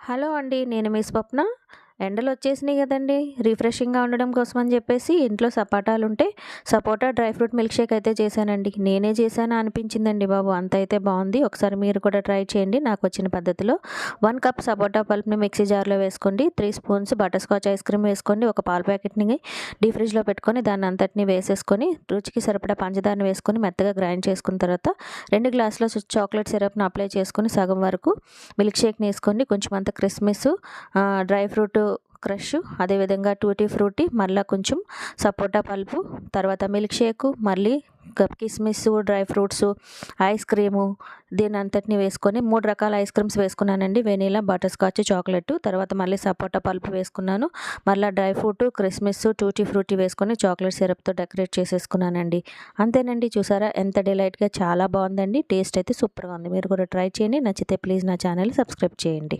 Hello అండి. నేను మీ స్వప్న. ఎండలొచ్చేసినాయి గదండీ! రిఫ్రెషింగ్‌గా ఉండడం కోసం అని జెప్పేసి ఇంట్లో సపోటాలుంటే సపోటా డ్రై ఫ్రూట్ మిల్క్ షేక్ అయితే చేశానండి. నేనే చేశానా అనిపించిందండి బాబు! అంత అయితే బావుంది. ఒకసారి మీరు కూడా ట్రై చేయండి నాకొచ్చిన పద్ధతిలో. 1 కప్ సపోటా పల్ప్‌ని మిక్సీ జార్‌లో వేసుకోండి. 3 spoons butter scotch ice cream వేసుకోండి. ఒక పాల ప్యాకెట్‌ని డీప్ ఫ్రిడ్జ్‌లో పెట్టుకొని దాన్నంతటిని వేసేసుకొని రుచికి సరిపడా పంచదారని వేసుకొని మెత్తగా గ్రైండ్ చేసుకున్న తర్వాత 2 గ్లాసుల చాక్లేట్ సిరప్‌ని అప్లై చేసుకొని సగం వరకు మిల్క్ షేక్‌ని ఏసుకోండి. కొంచెం అంత కిస్మిస్, డ్రై ఫ్రూట్ క్రష్, అదేవిధంగా టూటీ ఫ్రూటీ, మళ్ళా కొంచెం సపోటా పల్పు, తర్వాత మిల్క్ షేకు, మళ్ళీ కిస్మిస్, డ్రై ఫ్రూట్సు, ఐస్ క్రీము దీనంతటిని వేసుకొని 3 రకాల ఐస్ క్రీమ్స్ వేసుకున్నానండి. Vanilla, butter scotch, chocolate. తర్వాత మళ్ళీ సపోటా పల్పు వేసుకున్నాను. మళ్ళా డ్రై ఫ్రూట్, కిస్మిస్, టూటీ ఫ్రూటీ వేసుకొని చాక్లెట్ సిరప్‌తో డెకరేట్ చేసేసుకున్నానండి. అంతేనండి. చూసారా ఎంత డిలైట్‌గా చాలా బావుందండి. టేస్ట్ అయితే సూపర్‌గా ఉంది. మీరు కూడా ట్రై చేయండి. నచ్చితే ప్లీజ్ నా ఛానల్‌ని సబ్స్క్రైబ్ చేయండి.